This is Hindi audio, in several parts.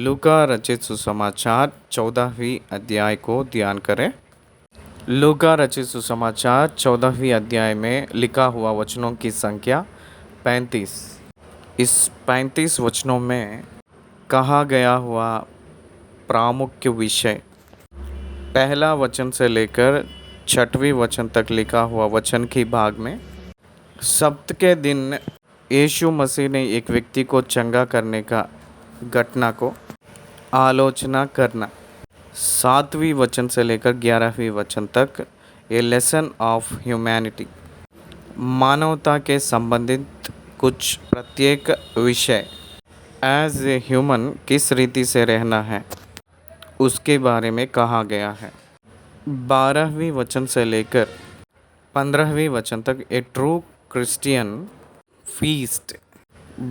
लूका रचित सुसमाचार 14वीं अध्याय को ध्यान करें। लूका रचित सुसमाचार 14वीं अध्याय में लिखा हुआ वचनों की संख्या 35। इस 35 वचनों में कहा गया हुआ प्रामुख्य विषय पहला वचन से लेकर 6वें वचन तक लिखा हुआ वचन की भाग में सब्त के दिन यीशु मसीह ने एक व्यक्ति को चंगा करने का घटना को आलोचना करना। 7वें वचन से लेकर 11वें वचन तक ए लेसन ऑफ ह्यूमैनिटी, मानवता के संबंधित कुछ प्रत्येक विषय एज ए ह्यूमन किस रीति से रहना है उसके बारे में कहा गया है। 12वें वचन से लेकर 15वें वचन तक ए ट्रू क्रिश्चियन फीस्ट,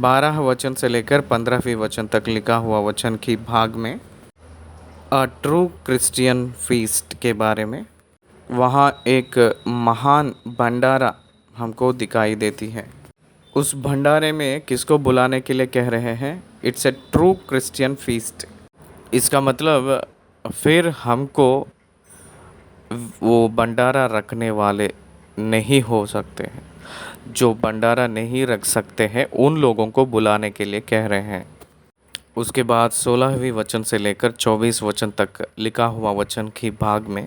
12 वचन से लेकर 15वें वचन तक लिखा हुआ वचन की भाग में अ ट्रू क्रिश्चियन फीस्ट के बारे में वहाँ एक महान भंडारा हमको दिखाई देती है। उस भंडारे में किसको बुलाने के लिए कह रहे हैं? It's a true Christian feast. इसका मतलब फिर हमको वो भंडारा रखने वाले नहीं हो सकते हैं। जो भंडारा नहीं रख सकते हैं उन लोगों को बुलाने के लिए कह रहे हैं। उसके बाद 16वें वचन से लेकर 24 वचन तक लिखा हुआ वचन की भाग में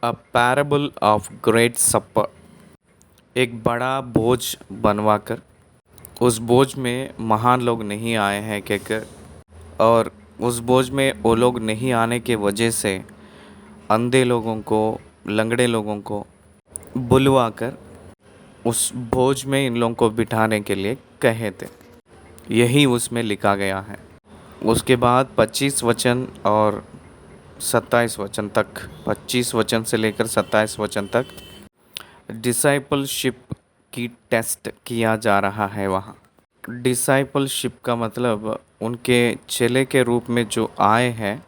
अ पैराबल ऑफ ग्रेट सपर, एक बड़ा बोझ बनवाकर उस बोझ में महान लोग नहीं आए हैं कहकर, और उस बोझ में वो लोग नहीं आने के वजह से अंधे लोगों को, लंगड़े लोगों को बुलवा कर उस बोझ में इन लोगों को बिठाने के लिए कहे थे। यही उसमें लिखा गया है। उसके बाद 25 वचन और 27 वचन तक, 25 वचन से लेकर 27 वचन तक डिसाइपलशिप की टेस्ट किया जा रहा है। वहाँ डिसाइपलशिप का मतलब उनके चेले के रूप में जो आए हैं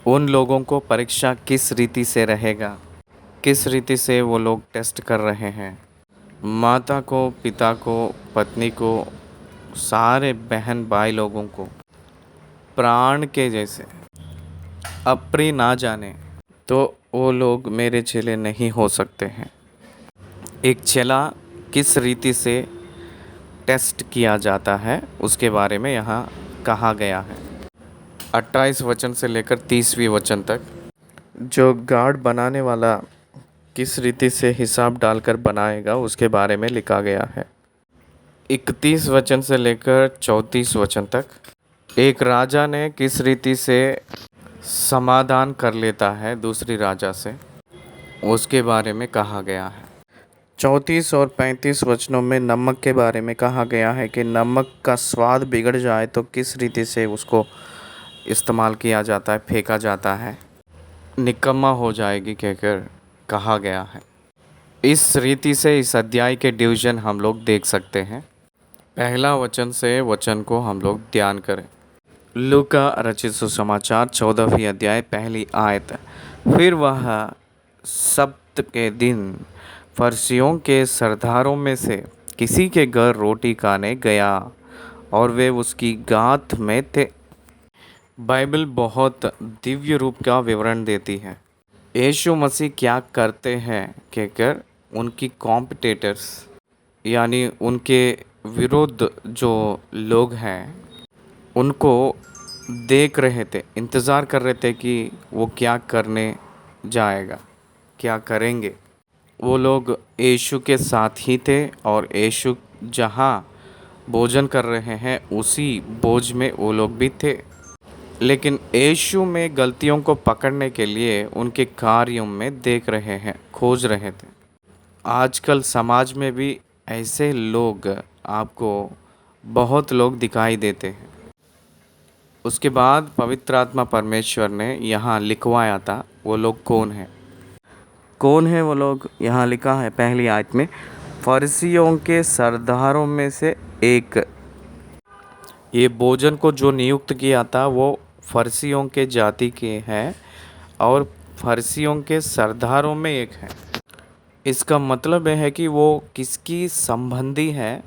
उन लोगों को परीक्षा किस रीति से रहेगा, किस रीति से वो लोग टेस्ट कर रहे हैं। माता को, पिता को, पत्नी को, सारे बहन भाई लोगों को प्राण के जैसे अप्रिय ना जाने तो वो लोग मेरे चेले नहीं हो सकते हैं। एक चेला किस रीति से टेस्ट किया जाता है उसके बारे में यहाँ कहा गया है। 28 वचन से लेकर 30वें वचन तक जो गार्ड बनाने वाला किस रीति से हिसाब डालकर बनाएगा उसके बारे में लिखा गया है। 31 वचन से लेकर 34 वचन तक एक राजा ने किस रीति से समाधान कर लेता है दूसरी राजा से उसके बारे में कहा गया है। 34 और 35 वचनों में नमक के बारे में कहा गया है कि नमक का स्वाद बिगड़ जाए तो किस रीति से उसको इस्तेमाल किया जाता है, फेंका जाता है, निकम्मा हो जाएगी कहकर कहा गया है। इस रीति से इस अध्याय के डिवीज़न हम लोग देख सकते हैं। पहला वचन से वचन को हम लोग ध्यान करें। लूका रचित सुसमाचार 14वीं अध्याय पहली आयत। फिर वह सब्त के दिन फरीसियों के सरदारों में से किसी के घर रोटी खाने गया और वे उसकी गाँठ में थे। बाइबल बहुत दिव्य रूप का विवरण देती है। यीशु मसीह क्या करते हैं कहकर उनकी कॉम्पिटिटर्स यानी उनके विरुद्ध जो लोग हैं उनको देख रहे थे, इंतज़ार कर रहे थे कि वो क्या करने जाएगा, क्या करेंगे। वो लोग यीशु के साथ ही थे और यीशु जहाँ भोजन कर रहे हैं उसी बोझ में वो लोग भी थे। लेकिन यीशु में गलतियों को पकड़ने के लिए उनके कार्यों में देख रहे हैं, खोज रहे थे। आजकल समाज में भी ऐसे लोग आपको बहुत लोग दिखाई देते हैं। उसके बाद पवित्र आत्मा परमेश्वर ने यहाँ लिखवाया था वो लोग कौन है। कौन है वो लोग? यहाँ लिखा है पहली आयत में, फरीसियों के सरदारों में से एक। ये भोजन को जो नियुक्त किया था वो फरीसियों के जाति के हैं और फरीसियों के सरदारों में एक है। इसका मतलब है कि वो किसकी संबंधी है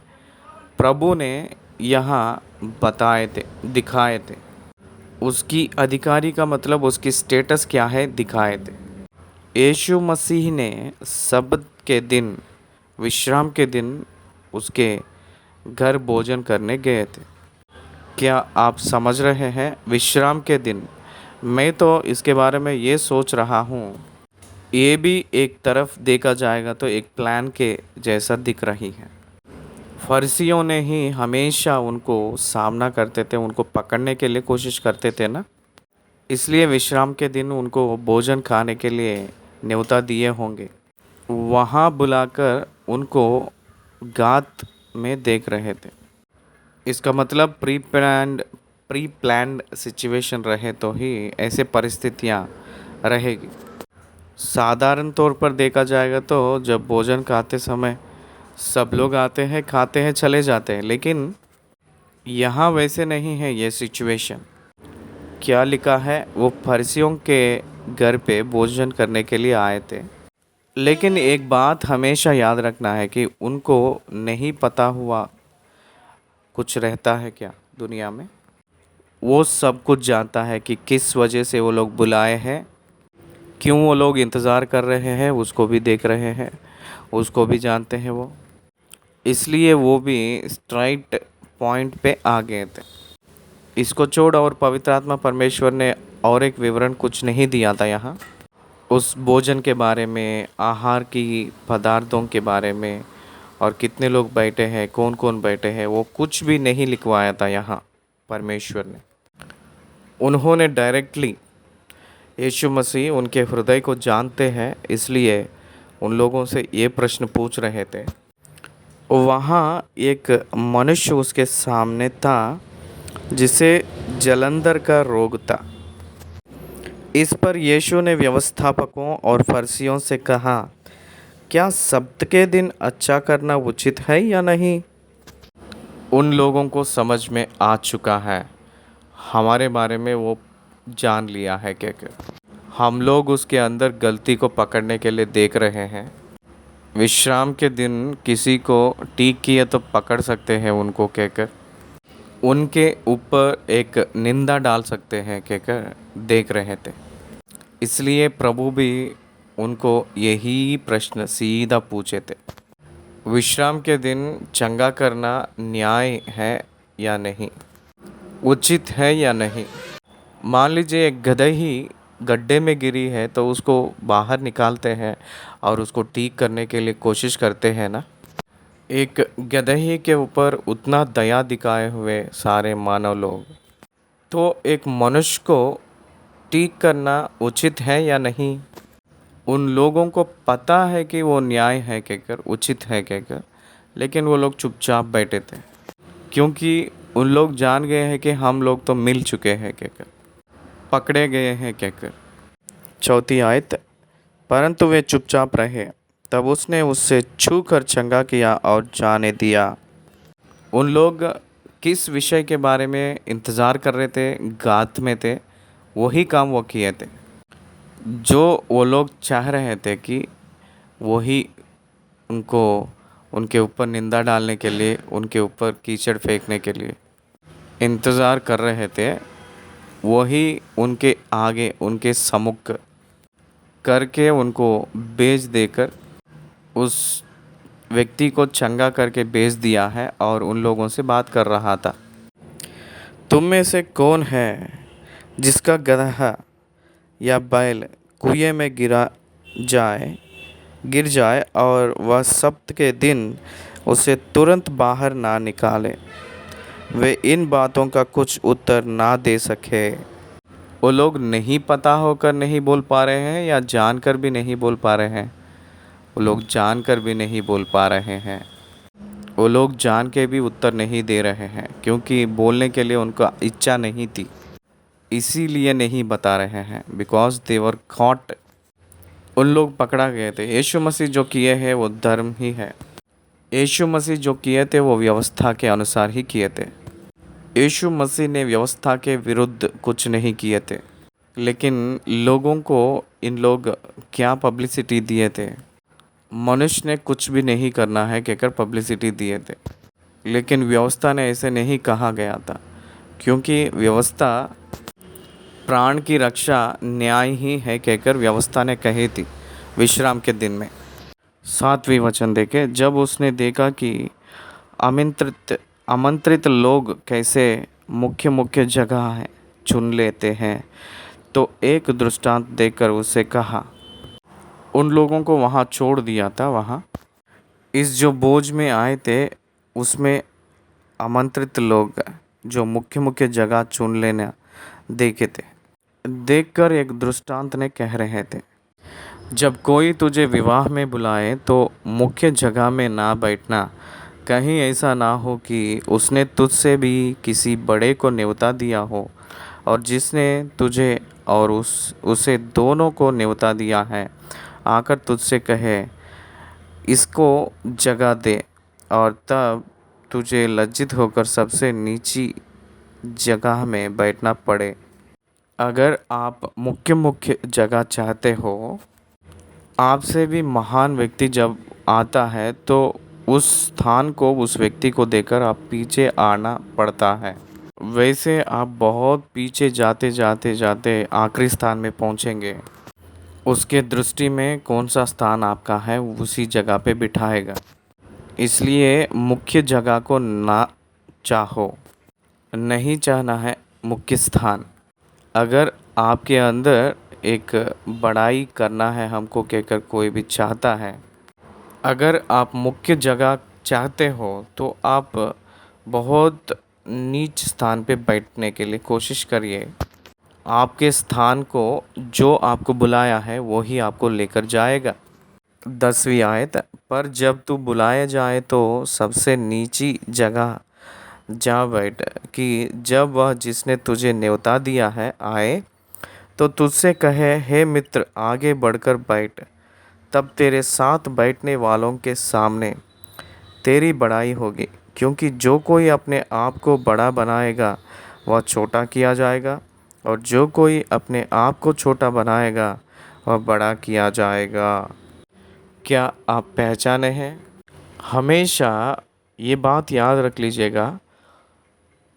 प्रभु ने यहाँ बताए थे, दिखाए थे। उसकी अधिकारी का मतलब उसकी स्टेटस क्या है दिखाए थे। यीशु मसीह ने सब्त के दिन, विश्राम के दिन उसके घर भोजन करने गए थे। क्या आप समझ रहे हैं? विश्राम के दिन। मैं तो इसके बारे में ये सोच रहा हूँ, ये भी एक तरफ देखा जाएगा तो एक प्लान के जैसा दिख रही है। फरीसियों ने ही हमेशा उनको सामना करते थे, उनको पकड़ने के लिए कोशिश करते थे ना, इसलिए विश्राम के दिन उनको भोजन खाने के लिए न्योता दिए होंगे। वहाँ बुलाकर उनको गात में देख रहे थे। इसका मतलब प्री प्लान्ड सिचुएशन रहे तो ही ऐसे परिस्थितियाँ रहेगी। साधारण तौर पर देखा जाएगा तो जब भोजन खाते समय सब लोग आते हैं, खाते हैं, चले जाते हैं, लेकिन यहाँ वैसे नहीं है ये सिचुएशन। क्या लिखा है? वो फरीसियों के घर पे भोजन करने के लिए आए थे। लेकिन एक बात हमेशा याद रखना है कि उनको नहीं पता हुआ कुछ रहता है क्या दुनिया में। वो सब कुछ जानता है कि किस वजह से वो लोग बुलाए हैं, क्यों वो लोग इंतज़ार कर रहे हैं, उसको भी देख रहे हैं, उसको भी जानते हैं वो। इसलिए वो भी स्ट्राइट पॉइंट पे आ गए थे। इसको छोड़ और पवित्र आत्मा परमेश्वर ने और एक विवरण कुछ नहीं दिया था यहाँ। उस भोजन के बारे में, आहार की पदार्थों के बारे में, और कितने लोग बैठे हैं, कौन कौन बैठे हैं, वो कुछ भी नहीं लिखवाया था यहाँ परमेश्वर ने। उन्होंने डायरेक्टली, यीशु मसीह उनके हृदय को जानते हैं, इसलिए उन लोगों से ये प्रश्न पूछ रहे थे। वहाँ एक मनुष्य उसके सामने था जिसे जलंधर का रोग था। इस पर यीशु ने व्यवस्थापकों और फरीसियों से कहा, क्या सब्त के दिन अच्छा करना उचित है या नहीं? उन लोगों को समझ में आ चुका है, हमारे बारे में वो जान लिया है क्या हम लोग उसके अंदर गलती को पकड़ने के लिए देख रहे हैं। विश्राम के दिन किसी को ठीक किए तो पकड़ सकते हैं उनको कहकर, उनके ऊपर एक निंदा डाल सकते हैं कहकर देख रहे थे। इसलिए प्रभु भी उनको यही प्रश्न सीधा पूछे थे, विश्राम के दिन चंगा करना न्याय है या नहीं, उचित है या नहीं? मान लीजिए एक गदही गड्ढे में गिरी है तो उसको बाहर निकालते हैं और उसको ठीक करने के लिए कोशिश करते हैं ना। एक गदही के ऊपर उतना दया दिखाए हुए सारे मानव लोग, तो एक मनुष्य को ठीक करना उचित है या नहीं? उन लोगों को पता है कि वो न्याय है कहकर, उचित है कहकर, लेकिन वो लोग चुपचाप बैठे थे, क्योंकि उन लोग जान गए हैं कि हम लोग तो मिल चुके हैं कहकर, पकड़े गए हैं कहकर। चौथी आयत, परंतु वे चुपचाप रहे। तब उसने उससे छू कर चंगा किया और जाने दिया। उन लोग किस विषय के बारे में इंतज़ार कर रहे थे, गात में थे, वही काम वो किए थे जो वो लोग चाह रहे थे कि वही उनको, उनके ऊपर निंदा डालने के लिए, उनके ऊपर कीचड़ फेंकने के लिए इंतज़ार कर रहे थे, वही उनके आगे, उनके सम्मुख करके उनको बेच देकर उस व्यक्ति को चंगा करके बेच दिया है और उन लोगों से बात कर रहा था। तुम में से कौन है जिसका गदहा या बैल कुएं में गिर जाए और वह सब्त के दिन उसे तुरंत बाहर ना निकाले? वे इन बातों का कुछ उत्तर ना दे सके। वो लोग नहीं पता होकर नहीं बोल पा रहे हैं या जानकर भी नहीं बोल पा रहे हैं? वो लोग जानकर भी नहीं बोल पा रहे हैं। वो लोग जान के भी उत्तर नहीं दे रहे हैं, क्योंकि बोलने के लिए उनका इच्छा नहीं थी, इसीलिए नहीं बता रहे हैं, बिकॉज दे वर कॉट। उन लोग पकड़ा गए थे। यीशु मसीह जो किए हैं वो धर्म ही है। यीशु मसीह जो किए थे वो व्यवस्था के अनुसार ही किए थे। यीशु मसीह ने व्यवस्था के विरुद्ध कुछ नहीं किए थे, लेकिन लोगों को इन लोग क्या पब्लिसिटी दिए थे? मनुष्य ने कुछ भी नहीं करना है कहकर पब्लिसिटी दिए थे, लेकिन व्यवस्था ने ऐसे नहीं कहा गया था, क्योंकि व्यवस्था प्राण की रक्षा न्याय ही है कहकर व्यवस्था ने कही थी विश्राम के दिन में। 7वीं वचन देखे, जब उसने देखा कि आमंत्रित आमंत्रित लोग कैसे मुख्य मुख्य जगह है चुन लेते हैं, तो एक दृष्टांत देकर उसे कहा, उन लोगों को वहाँ छोड़ दिया था। वहाँ इस जो बोझ में आए थे उसमें आमंत्रित लोग जो मुख्य मुख्य जगह चुन लेना देखे थे। देखकर एक दृष्टांत ने कह रहे थे, जब कोई तुझे विवाह में बुलाए तो मुख्य जगह में ना बैठना, कहीं ऐसा ना हो कि उसने तुझसे भी किसी बड़े को न्योता दिया हो और जिसने तुझे और उसे दोनों को न्योता दिया है आकर तुझसे कहे इसको जगह दे, और तब तुझे लज्जित होकर सबसे नीची जगह में बैठना पड़े। अगर आप मुख्य मुख्य जगह चाहते हो, आपसे भी महान व्यक्ति जब आता है तो उस स्थान को उस व्यक्ति को देकर आप पीछे आना पड़ता है। वैसे आप बहुत पीछे जाते जाते जाते आखिरी स्थान में पहुंचेंगे। उसके दृष्टि में कौन सा स्थान आपका है उसी जगह पे बिठाएगा। इसलिए मुख्य जगह को ना चाहो, नहीं चाहना है मुख्य स्थान। अगर आपके अंदर एक बड़ाई करना है हमको कहकर कोई भी चाहता है, अगर आप मुख्य जगह चाहते हो तो आप बहुत नीच स्थान पे बैठने के लिए कोशिश करिए। आपके स्थान को जो आपको बुलाया है वो ही आपको लेकर जाएगा। 10वीं आयत, पर जब तू बुलाया जाए तो सबसे नीची जगह जा बैठ, कि जब वह जिसने तुझे न्योता दिया है आए तो तुझसे कहे, हे मित्र आगे बढ़कर बैठ, तब तेरे साथ बैठने वालों के सामने तेरी बड़ाई होगी। क्योंकि जो कोई अपने आप को बड़ा बनाएगा वह छोटा किया जाएगा, और जो कोई अपने आप को छोटा बनाएगा वह बड़ा किया जाएगा। क्या आप पहचाने हैं? हमेशा ये बात याद रख लीजिएगा,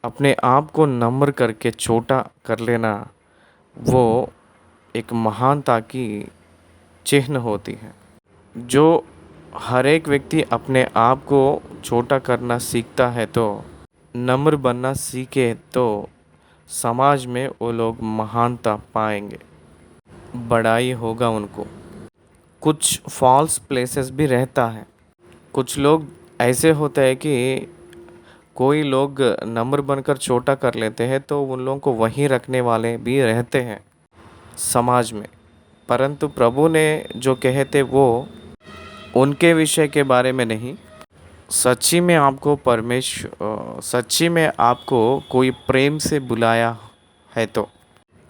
अपने आप को नम्र करके छोटा कर लेना वो एक महानता की चिन्ह होती है। जो हर एक व्यक्ति अपने आप को छोटा करना सीखता है तो नम्र बनना सीखे तो समाज में वो लोग महानता पाएंगे, बड़ाई होगा उनको। कुछ फॉल्स प्लेसेस भी रहता है। कुछ लोग ऐसे होते हैं कि कोई लोग नम्र बनकर छोटा कर लेते हैं तो उन लोगों को वहीं रखने वाले भी रहते हैं समाज में। परंतु प्रभु ने जो कहे थे वो उनके विषय के बारे में नहीं। सच्ची में आपको कोई प्रेम से बुलाया है तो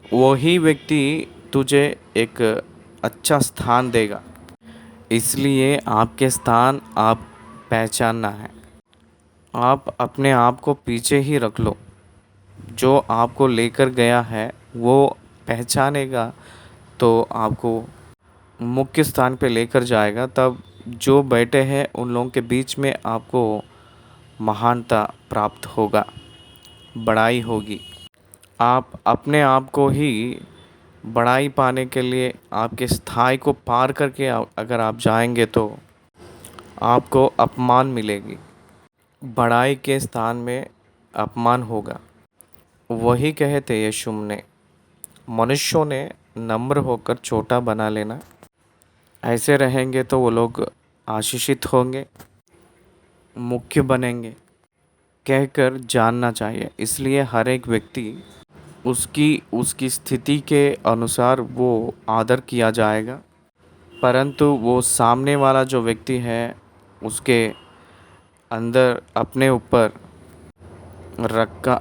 वही व्यक्ति तुझे एक अच्छा स्थान देगा। इसलिए आपके स्थान आप पहचानना है। आप अपने आप को पीछे ही रख लो, जो आपको लेकर गया है वो पहचानेगा तो आपको मुख्य स्थान पे लेकर जाएगा। तब जो बैठे हैं उन लोगों के बीच में आपको महानता प्राप्त होगा, बड़ाई होगी। आप अपने आप को ही बड़ाई पाने के लिए आपके स्थाई को पार करके अगर आप जाएंगे तो आपको अपमान मिलेगी, बड़ाई के स्थान में अपमान होगा। वही कहे थे यीशु ने, मनुष्यों ने नम्र होकर छोटा बना लेना। ऐसे रहेंगे तो वो लोग आशीषित होंगे, मुख्य बनेंगे कहकर जानना चाहिए। इसलिए हर एक व्यक्ति उसकी स्थिति के अनुसार वो आदर किया जाएगा। परंतु वो सामने वाला जो व्यक्ति है उसके अंदर अपने ऊपर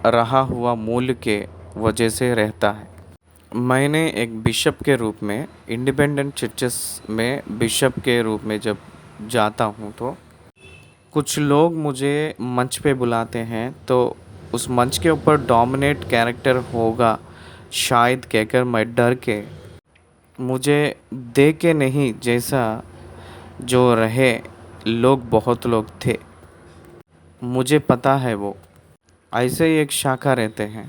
रहा हुआ मूल्य के वजह से रहता है। मैंने एक बिशप के रूप में इंडिपेंडेंट चर्चेस में बिशप के रूप में जब जाता हूँ तो कुछ लोग मुझे मंच पे बुलाते हैं तो उस मंच के ऊपर डोमिनेट कैरेक्टर होगा शायद कहकर मैं डर के मुझे दे के नहीं, जैसा जो रहे लोग बहुत लोग थे, मुझे पता है वो ऐसे ही एक शाखा रहते हैं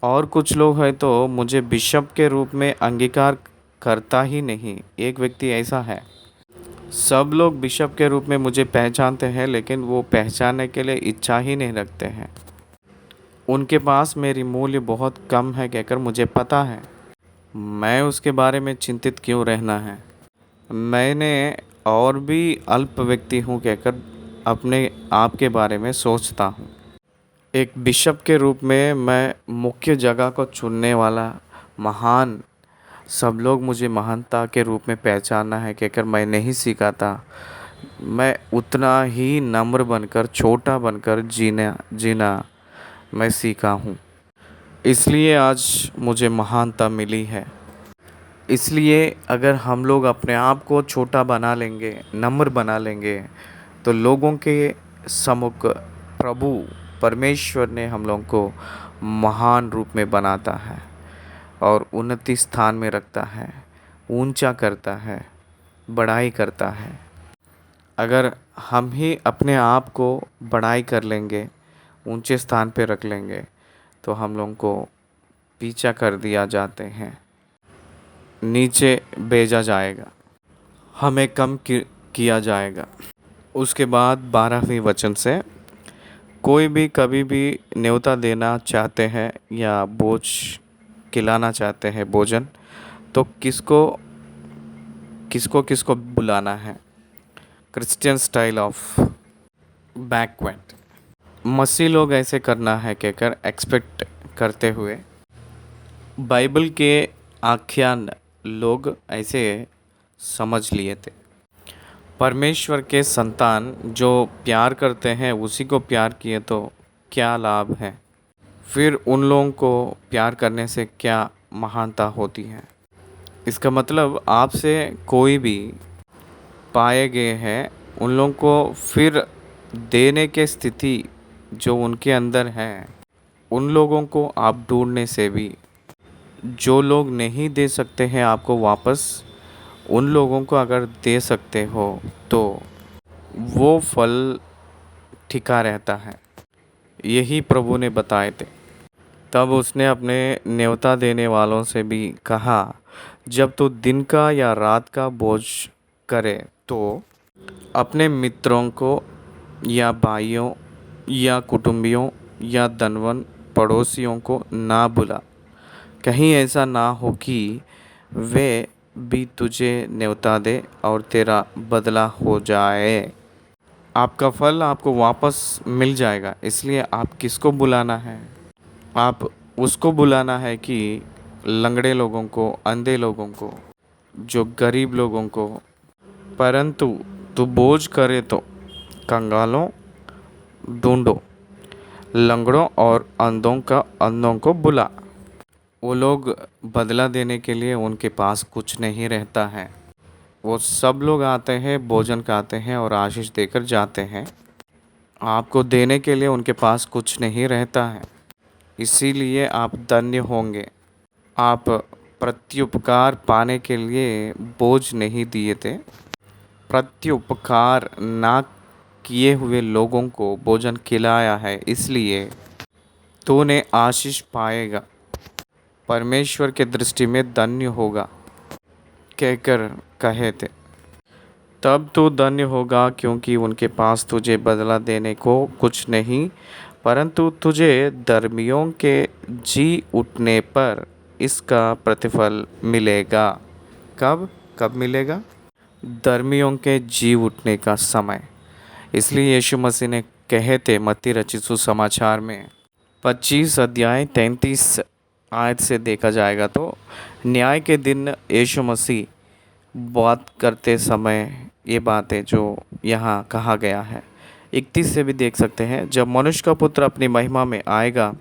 और कुछ लोग हैं तो मुझे बिशप के रूप में अंगीकार करता ही नहीं। एक व्यक्ति ऐसा है, सब लोग बिशप के रूप में मुझे पहचानते हैं लेकिन वो पहचानने के लिए इच्छा ही नहीं रखते हैं। उनके पास मेरी मूल्य बहुत कम है कहकर मुझे पता है। मैं उसके बारे में चिंतित क्यों रहना है। मैंने और भी अल्प व्यक्ति हूँ कहकर अपने आप के बारे में सोचता हूँ। एक बिशप के रूप में मैं मुख्य जगह को चुनने वाला महान, सब लोग मुझे महानता के रूप में पहचानना है कहकर मैं नहीं सीखा था। मैं उतना ही नम्र बनकर, छोटा बनकर जीना मैं सीखा हूँ। इसलिए आज मुझे महानता मिली है। इसलिए अगर हम लोग अपने आप को छोटा बना लेंगे, नम्र बना लेंगे, तो लोगों के सम्मुख प्रभु परमेश्वर ने हम लोगों को महान रूप में बनाता है और उन्नति स्थान में रखता है, ऊंचा करता है, बड़ाई करता है। अगर हम ही अपने आप को बड़ाई कर लेंगे, ऊंचे स्थान पे रख लेंगे, तो हम लोगों को पीछा कर दिया जाते हैं, नीचे भेजा जाएगा, हमें कम किया जाएगा। उसके बाद 12वें वचन से, कोई भी कभी भी न्योता देना चाहते हैं या बोझ खिलाना चाहते हैं भोजन, तो किसको किसको किसको बुलाना है। Christian style of banquet. मसीह लोग ऐसे करना है कहकर एक्सपेक्ट करते हुए बाइबल के आख्यान लोग ऐसे समझ लिए थे। परमेश्वर के संतान जो प्यार करते हैं उसी को प्यार किए तो क्या लाभ है, फिर उन लोगों को प्यार करने से क्या महानता होती है। इसका मतलब आपसे कोई भी पाए गए हैं उन लोगों को फिर देने के स्थिति जो उनके अंदर है, उन लोगों को आप ढूंढने से भी, जो लोग नहीं दे सकते हैं आपको वापस, उन लोगों को अगर दे सकते हो तो वो फल टिका रहता है। यही प्रभु ने बताए थे। तब उसने अपने न्योता देने वालों से भी कहा, जब तू दिन का या रात का बोझ करे तो अपने मित्रों को या भाइयों या कुटुंबियों या धनवान पड़ोसियों को ना बुला, कहीं ऐसा ना हो कि वे भी तुझे न्योता दे और तेरा बदला हो जाए। आपका फल आपको वापस मिल जाएगा। इसलिए आप किसको बुलाना है? आप उसको बुलाना है कि लंगड़े लोगों को, अंधे लोगों को, जो गरीब लोगों को। परंतु तू बोझ करे तो कंगालों ढूंढो, लंगड़ों और अंधों को बुला। वो लोग बदला देने के लिए उनके पास कुछ नहीं रहता है। वो सब लोग आते हैं, भोजन खाते हैं और आशीष देकर जाते हैं। आपको देने के लिए उनके पास कुछ नहीं रहता है। इसीलिए आप धन्य होंगे। आप प्रत्युपकार पाने के लिए बोझ नहीं दिए थे। प्रत्युपकार ना किए हुए लोगों को भोजन खिलाया है, इसलिए तूने आशीष पाएगा, परमेश्वर के दृष्टि में धन्य होगा कहकर कहे थे। तब तू धन्य होगा क्योंकि उनके पास तुझे बदला देने को कुछ नहीं, परंतु तुझे धर्मियों के जी उठने पर इसका प्रतिफल मिलेगा। कब कब मिलेगा? धर्मियों के जी उठने का समय। इसलिए यीशु मसीह ने कहे थे मत्ती रचित सुसमाचार में 25 अध्याय 33 आयत से देखा जाएगा तो न्याय के दिन यीशु मसीह बात करते समय ये बातें जो यहाँ कहा गया है 31 से भी देख सकते हैं। जब मनुष्य का पुत्र अपनी महिमा में आएगा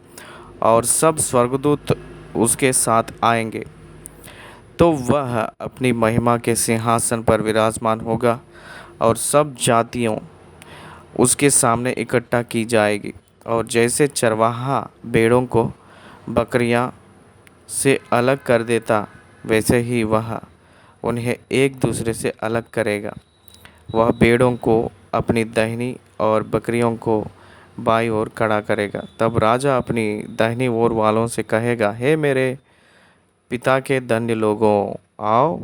और सब स्वर्गदूत उसके साथ आएंगे, तो वह अपनी महिमा के सिंहासन पर विराजमान होगा और सब जातियों उसके सामने इकट्ठा की जाएगी। और जैसे चरवाहा भेड़ों को बकरियां से अलग कर देता, वैसे ही वह उन्हें एक दूसरे से अलग करेगा। वह भेड़ों को अपनी दाहिनी और बकरियों को बाईं ओर खड़ा करेगा। तब राजा अपनी दाहिनी ओर वालों से कहेगा, हे मेरे पिता के धन्य लोगों, आओ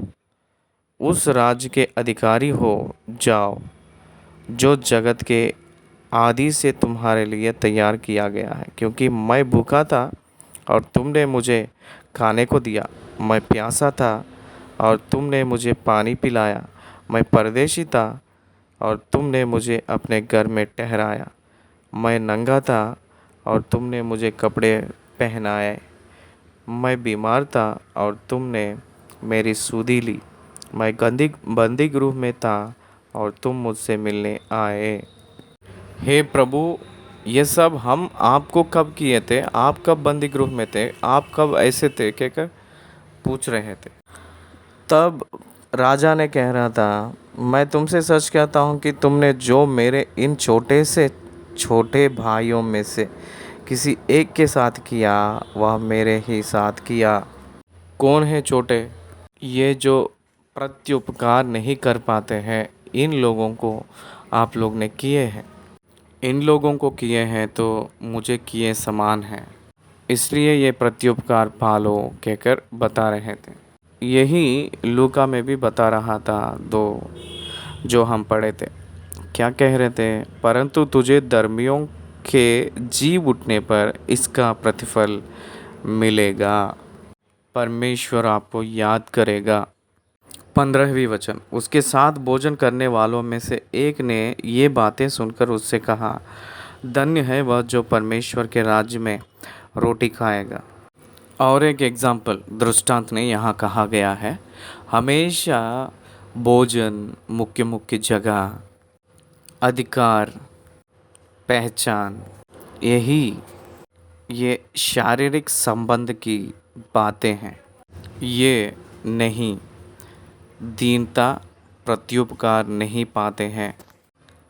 उस राज्य के अधिकारी हो जाओ जो जगत के आदि से तुम्हारे लिए तैयार किया गया है। क्योंकि मैं भूखा था और तुमने मुझे खाने को दिया, मैं प्यासा था और तुमने मुझे पानी पिलाया, मैं परदेशी था और तुमने मुझे अपने घर में ठहराया, मैं नंगा था और तुमने मुझे कपड़े पहनाए, मैं बीमार था और तुमने मेरी सुधि ली, मैं बंदी गृह में था और तुम मुझसे मिलने आए। हे प्रभु, ये सब हम आपको कब किए थे? आप कब बंदी गृह में थे? आप कब ऐसे थे? कहकर पूछ रहे थे। तब राजा ने कह रहा था, मैं तुमसे सच कहता हूँ कि तुमने जो मेरे इन छोटे से छोटे भाइयों में से किसी एक के साथ किया, वह मेरे ही साथ किया। कौन है छोटे? ये जो प्रत्युपकार नहीं कर पाते हैं, इन लोगों को आप लोग ने किए हैं। इन लोगों को किए हैं तो मुझे किए समान हैं, इसलिए ये प्रत्युपकार पालो कहकर बता रहे थे। यही लूका में भी बता रहा था, दो जो हम पढ़े थे। क्या कह रहे थे? परंतु तुझे धर्मियों के जी उठने पर इसका प्रतिफल मिलेगा, परमेश्वर आपको याद करेगा। 15वीं वचन, उसके साथ भोजन करने वालों में से एक ने ये बातें सुनकर उससे कहा, धन्य है वह जो परमेश्वर के राज्य में रोटी खाएगा। और एक एग्जाम्पल दृष्टांत ने यहाँ कहा गया है, हमेशा भोजन, मुख्य मुख्य जगह, अधिकार, पहचान, ये शारीरिक संबंध की बातें हैं। ये नहीं, दीनता, प्रत्युपकार नहीं पाते हैं,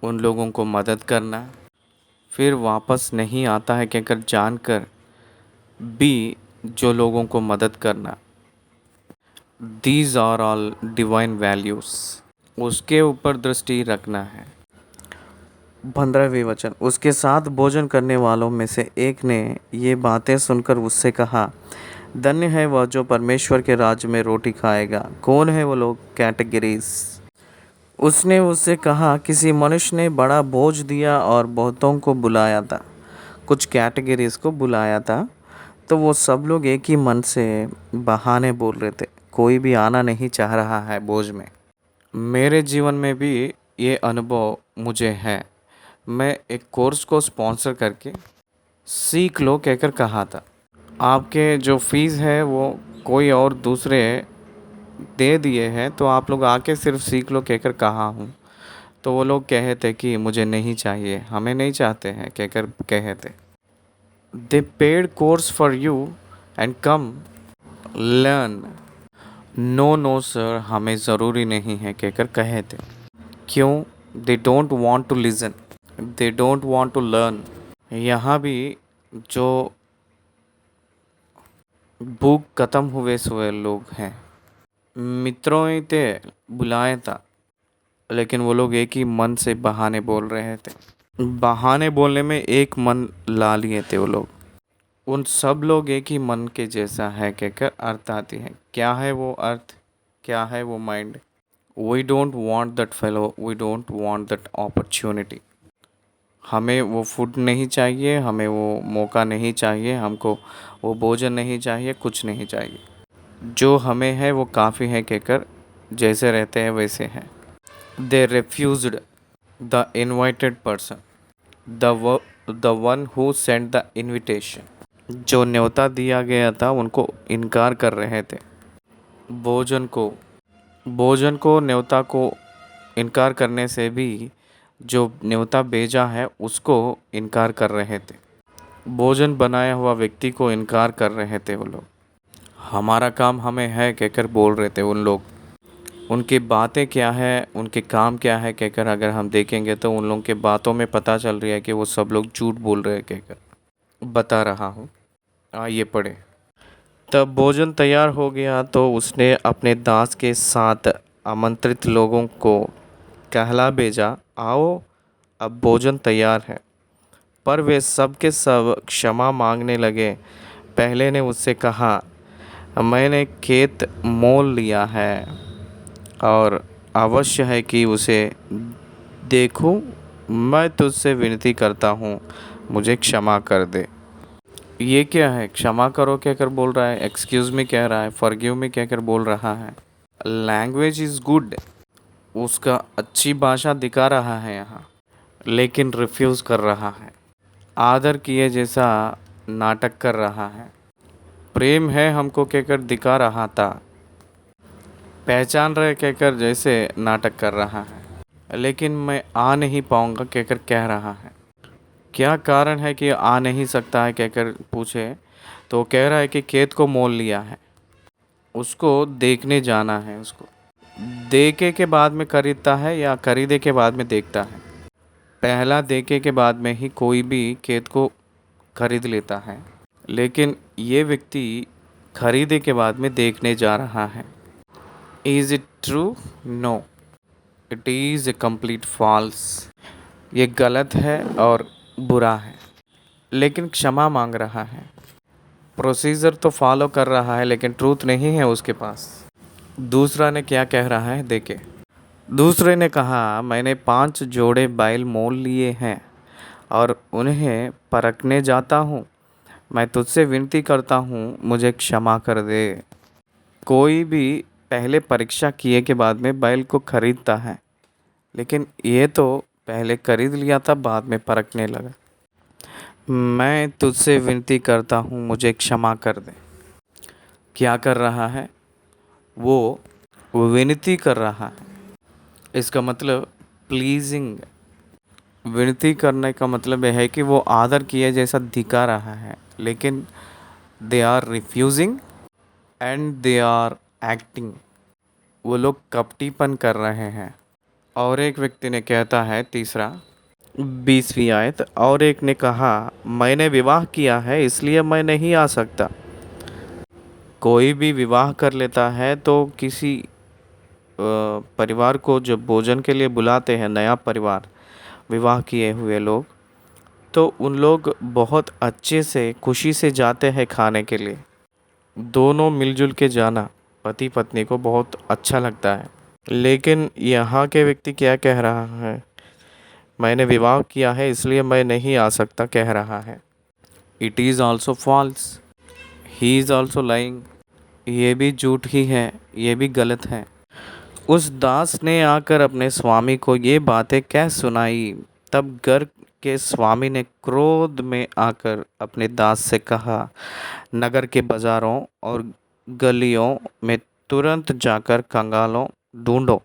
उन लोगों को मदद करना, फिर वापस नहीं आता है कहकर जानकर भी जो लोगों को मदद करना, these are all divine values, उसके ऊपर दृष्टि रखना है। 15वीं वचन, उसके साथ भोजन करने वालों में से एक ने ये बातें सुनकर उससे कहा, धन्य है वह जो परमेश्वर के राज्य में रोटी खाएगा। कौन है वो लोग? कैटेगरीज। उसने उससे कहा, किसी मनुष्य ने बड़ा बोझ दिया और बहुतों को बुलाया था। कुछ कैटेगरीज को बुलाया था, तो वो सब लोग एक ही मन से बहाने बोल रहे थे, कोई भी आना नहीं चाह रहा है बोझ में। मेरे जीवन में भी ये अनुभव मुझे है। मैं एक कोर्स को स्पॉन्सर करके सीख लो कहकर कहा था, आपके जो फीस है वो कोई और दूसरे दे दिए हैं, तो आप लोग आके सिर्फ सीख लो कहकर कहा हूँ। तो वो लोग कहे थे कि मुझे नहीं चाहिए, हमें नहीं चाहते हैं कहकर कहे थे। They paid course for you and come learn. No no sir, हमें ज़रूरी नहीं है कहकर कहे थे। क्यों? They don't want to listen, they don't want to learn. यहाँ भी जो भूख ख़त्म हुए सोए लोग हैं, मित्रों ही थे, बुलाया था, लेकिन वो लोग एक ही मन से बहाने बोल रहे थे। बहाने बोलने में एक मन ला लिए थे वो लोग। उन सब लोग एक ही मन के जैसा है कहकर अर्थ आती है। क्या है वो अर्थ? क्या है वो mind? We don't want that fellow, we don't want that opportunity. हमें वो फूड नहीं चाहिए, हमें वो मौका नहीं चाहिए, हमको वो भोजन नहीं चाहिए, कुछ नहीं चाहिए। जो हमें है वो काफ़ी है कहकर जैसे रहते हैं वैसे हैं। They refused the invited person, the one who sent the invitation. जो न्योता दिया गया था उनको इनकार कर रहे थे। भोजन को न्योता को इनकार करने से भी जो न्योता भेजा है उसको इनकार कर रहे थे। भोजन बनाया हुआ व्यक्ति को इनकार कर रहे थे वो लोग। हमारा काम हमें है कहकर बोल रहे थे उन लोग। उनकी बातें क्या है, उनके काम क्या है कहकर अगर हम देखेंगे तो उन लोगों के बातों में पता चल रही है कि वो सब लोग झूठ बोल रहे हैं कहकर बता रहा हूँ। आइए पढ़े। तब भोजन तैयार हो गया तो उसने अपने दास के साथ आमंत्रित लोगों को कहला भेजा, आओ अब भोजन तैयार है, पर वे सब के सब क्षमा मांगने लगे। पहले ने उससे कहा, मैंने खेत मोल लिया है और अवश्य है कि उसे देखूं। मैं तुझसे विनती करता हूँ, मुझे क्षमा कर दे। ये क्या है? क्षमा करो कहकर बोल रहा है, एक्सक्यूज़ मी कह रहा है, फॉरगिव मी कहकर बोल रहा है। लैंग्वेज इज़ गुड, उसका अच्छी भाषा दिखा रहा है यहाँ, लेकिन रिफ्यूज़ कर रहा है। आदर किए जैसा नाटक कर रहा है। प्रेम है हमको कहकर दिखा रहा था, पहचान रहे कहकर जैसे नाटक कर रहा है। लेकिन मैं आ नहीं पाऊँगा कहकर कह रहा है। क्या कारण है कि आ नहीं सकता है कहकर पूछे तो कह रहा है कि खेत को मोल लिया है, उसको देखने जाना है। उसको देखे के बाद में खरीदता है या खरीदे के बाद में देखता है? पहला देखे के बाद में ही कोई भी खेत को खरीद लेता है, लेकिन ये व्यक्ति खरीदे के बाद में देखने जा रहा है। Is it true? No, it is a complete false. ये गलत है और बुरा है, लेकिन क्षमा मांग रहा है। प्रोसीजर तो फॉलो कर रहा है, लेकिन ट्रूथ नहीं है उसके पास। दूसरा ने क्या कह रहा है देखे। दूसरे ने कहा, मैंने 5 जोड़े बैल मोल लिए हैं और उन्हें परखने जाता हूँ। मैं तुझसे विनती करता हूँ, मुझे क्षमा कर दे। कोई भी पहले परीक्षा किए के बाद में बैल को खरीदता है, लेकिन ये तो पहले खरीद लिया था, बाद में परखने लगा। मैं तुझसे विनती करता हूँ, मुझे क्षमा कर दे। क्या कर रहा है? वो विनती कर रहा है। इसका मतलब प्लीजिंग। विनती करने का मतलब यह है कि वो आदर किए जैसा दिखा रहा है, लेकिन they are refusing and they are acting. वो लोग कपटीपन कर रहे हैं। और एक व्यक्ति ने कहता है, तीसरा 20वीं आयत, और एक ने कहा, मैंने विवाह किया है इसलिए मैं नहीं आ सकता। कोई भी विवाह कर लेता है तो किसी परिवार को जब भोजन के लिए बुलाते हैं, नया परिवार, विवाह किए हुए लोग, तो उन लोग बहुत अच्छे से खुशी से जाते हैं खाने के लिए। दोनों मिलजुल के जाना पति पत्नी को बहुत अच्छा लगता है। लेकिन यहाँ के व्यक्ति क्या कह रहा है? मैंने विवाह किया है इसलिए मैं नहीं आ सकता कह रहा है। It is also false, he is also lying. ये भी झूठ ही है, ये भी गलत है। उस दास ने आकर अपने स्वामी को ये बातें कह सुनाई। तब घर के स्वामी ने क्रोध में आकर अपने दास से कहा, नगर के बाज़ारों और गलियों में तुरंत जाकर कंगालों ढूंढो,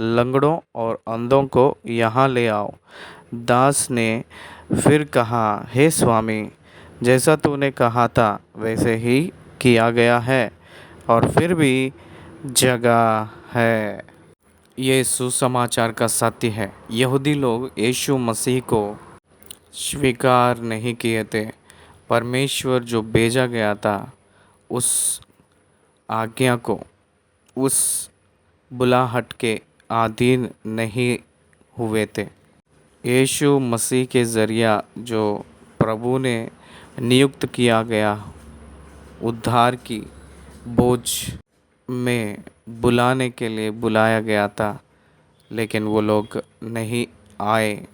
लंगड़ों और अंधों को यहाँ ले आओ। दास ने फिर कहा, हे स्वामी, जैसा तूने कहा था वैसे ही किया गया है, और फिर भी जगह है। ये सुसमाचार का सत्य है। यहूदी लोग यीशु मसीह को स्वीकार नहीं किए थे। परमेश्वर जो भेजा गया था, उस आज्ञा को, उस बुलाहट के अधीन नहीं हुए थे। यीशु मसीह के ज़रिया जो प्रभु ने नियुक्त किया गया उद्धार की बोझ में बुलाने के लिए बुलाया गया था, लेकिन वो लोग नहीं आए,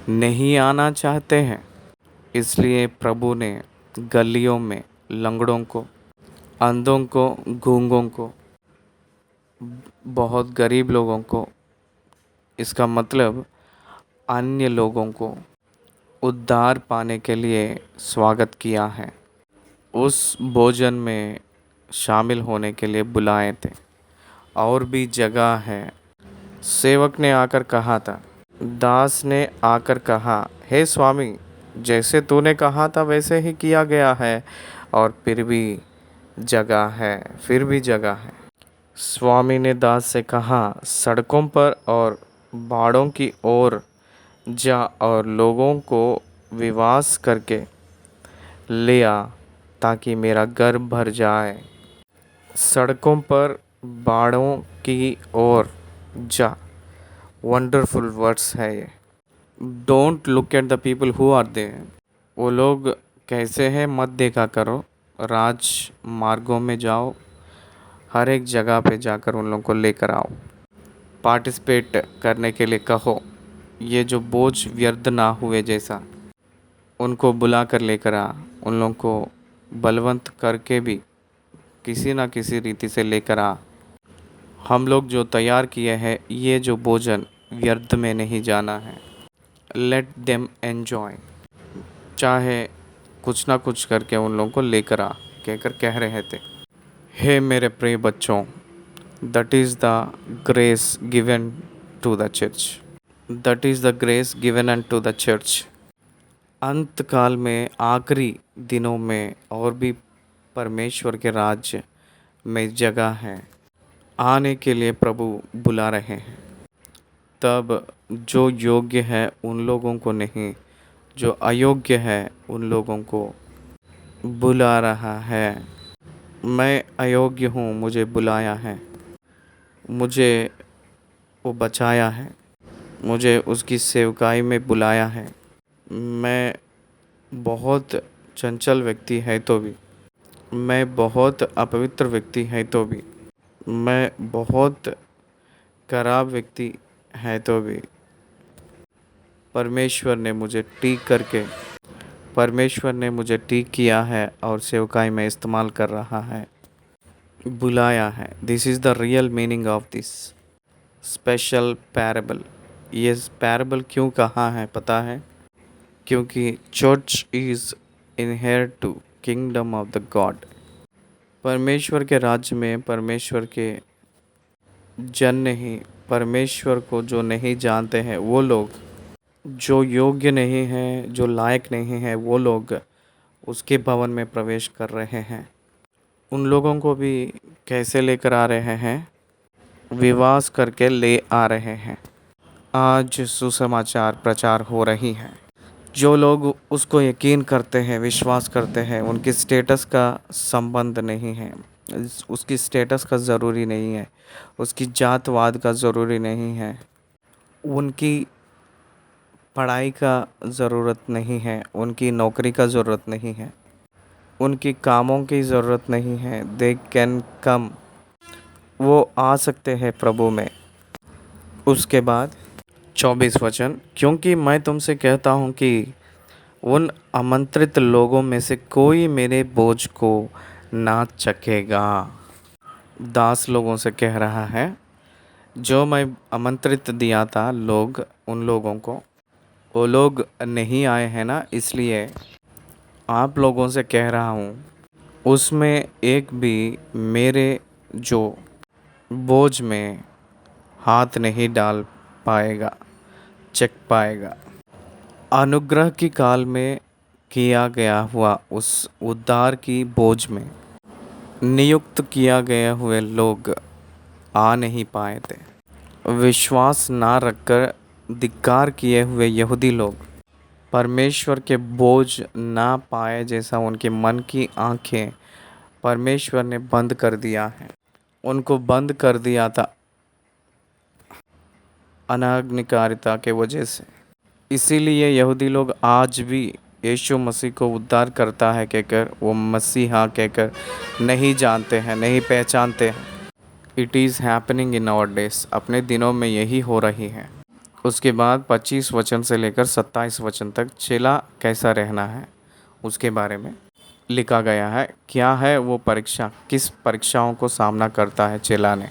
नहीं आना चाहते हैं। इसलिए प्रभु ने गलियों में लंगड़ों को, अंधों को, गूंगों को, बहुत गरीब लोगों को, इसका मतलब अन्य लोगों को उद्धार पाने के लिए स्वागत किया है। उस भोजन में शामिल होने के लिए बुलाए थे। और भी जगह है। सेवक ने आकर कहा था, दास ने आकर कहा, हे स्वामी, जैसे तूने कहा था वैसे ही किया गया है, और फिर भी जगह है, फिर भी जगह है। स्वामी ने दास से कहा, सड़कों पर और बाड़ों की ओर जा और लोगों को विवास करके ले आ, ताकि मेरा घर भर जाए। सड़कों पर बाड़ों की ओर जा, वंडरफुल वर्ड्स है ये। Don't look at the people who are there. वो लोग कैसे हैं मत देखा करो, राज मार्गों में जाओ, हर एक जगह पे जाकर उन लोगों को लेकर आओ, पार्टिसिपेट करने के लिए कहो। ये जो बोझ व्यर्थ ना हुए जैसा उनको बुला कर लेकर आ, उन लोगों को बलवंत करके भी किसी ना किसी रीति से लेकर आ। हम लोग जो तैयार किए हैं ये जो भोजन व्यर्थ में नहीं जाना है। Let them enjoy. चाहे कुछ ना कुछ करके उन लोगों को लेकर आ, कहकर कह रहे थे। हे मेरे प्रिय बच्चों, that is the grace given to the church. That is the grace given and to the church. अंत काल में, आखिरी दिनों में और भी परमेश्वर के राज्य में जगह है। आने के लिए प्रभु बुला रहे हैं। तब जो योग्य है उन लोगों को नहीं, जो अयोग्य है उन लोगों को बुला रहा है। मैं अयोग्य हूँ, मुझे बुलाया है, मुझे वो बचाया है, मुझे उसकी सेवकाई में बुलाया है। मैं बहुत चंचल व्यक्ति है तो भी, मैं बहुत अपवित्र व्यक्ति है तो भी, मैं बहुत खराब व्यक्ति है तो भी परमेश्वर ने मुझे ठीक किया है और सेवकाई में इस्तेमाल कर रहा है, बुलाया है। This is the real meaning of this special parable. ये पैराबल क्यों कहा है पता है? क्योंकि church is an heir to kingdom of the God. परमेश्वर के राज्य में परमेश्वर के जन नहीं, परमेश्वर को जो नहीं जानते हैं वो लोग, जो योग्य नहीं हैं, जो लायक नहीं हैं, वो लोग उसके भवन में प्रवेश कर रहे हैं। उन लोगों को भी कैसे लेकर आ रहे हैं? विवास करके ले आ रहे हैं। आज सुसमाचार प्रचार हो रही है। जो लोग उसको यकीन करते हैं, विश्वास करते हैं, उनकी स्टेटस का संबंध नहीं है, उसकी स्टेटस का ज़रूरी नहीं है, उसकी जातवाद का ज़रूरी नहीं है, उनकी पढ़ाई का ज़रूरत नहीं है, उनकी नौकरी का ज़रूरत नहीं है, उनकी कामों की ज़रूरत नहीं है। दे कैन कम, वो आ सकते हैं प्रभु में। उसके बाद 24 वचन, क्योंकि मैं तुमसे कहता हूँ कि उन आमंत्रित लोगों में से कोई मेरे बोझ को ना चखेगा। दास लोगों से कह रहा है, जो मैं आमंत्रित दिया था लोग, उन लोगों को, वो लोग नहीं आए हैं ना, इसलिए आप लोगों से कह रहा हूँ उसमें एक भी मेरे जो बोझ में हाथ नहीं डाल पाएगा, चख पाएगा। अनुग्रह की काल में किया गया हुआ उस उद्धार की बोझ में नियुक्त किया गए हुए लोग आ नहीं पाए थे। विश्वास ना रखकर धिक्कार किए हुए यहूदी लोग परमेश्वर के बोझ ना पाए जैसा उनके मन की आंखें परमेश्वर ने बंद कर दिया है। उनको बंद कर दिया था अनाज्ञाकारिता के वजह से। इसीलिए यहूदी लोग आज भी यीशु मसीह को उद्धार करता है कहकर, वो मसीहा कहकर नहीं जानते हैं, नहीं पहचानते हैं। It is happening in our days. अपने दिनों में यही हो रही है। उसके बाद 25 वचन से लेकर 27 वचन तक चेला कैसा रहना है उसके बारे में लिखा गया है। क्या है वो परीक्षा, किस परीक्षाओं को सामना करता है चेला ने।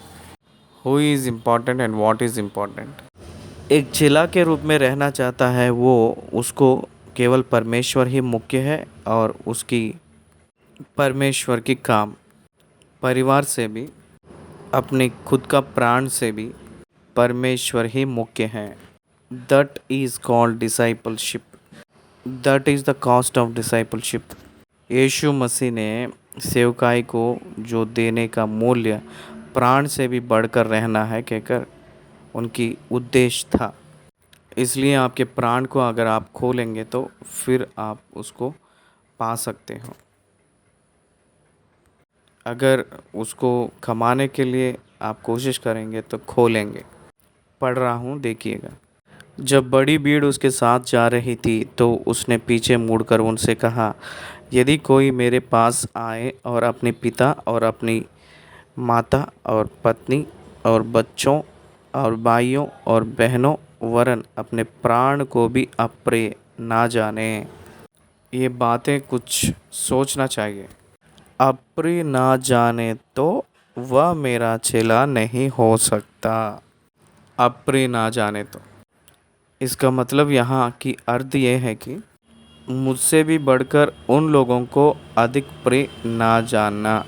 Who is important and what is important. एक चेला के रूप में रहना चाहता है वो, उसको केवल परमेश्वर ही मुख्य है और उसकी परमेश्वर की काम, परिवार से भी, अपने खुद का प्राण से भी परमेश्वर ही मुख्य है। That is called discipleship. That is the cost of discipleship. Yeshu Masih ने सेवकाई को जो देने का मूल्य प्राण से भी बढ़कर रहना है कहकर उनकी उद्देश्य था। इसलिए आपके प्राण को अगर आप खोलेंगे तो फिर आप उसको पा सकते हो। अगर उसको कमाने के लिए आप कोशिश करेंगे तो खोलेंगे। पढ़ रहा हूँ, देखिएगा। जब बड़ी भीड़ उसके साथ जा रही थी तो उसने पीछे मुड़कर उनसे कहा, यदि कोई मेरे पास आए और अपने पिता और अपनी माता और पत्नी और बच्चों और भाइयों और बहनों वरन अपने प्राण को भी अप्रिय ना जाने। ये बातें कुछ सोचना चाहिए। अप्रिय ना जाने तो वह मेरा चेला नहीं हो सकता। अप्रिय ना जाने तो इसका मतलब यहाँ की अर्थ ये है कि मुझसे भी बढ़कर उन लोगों को अधिक प्रिय ना जानना।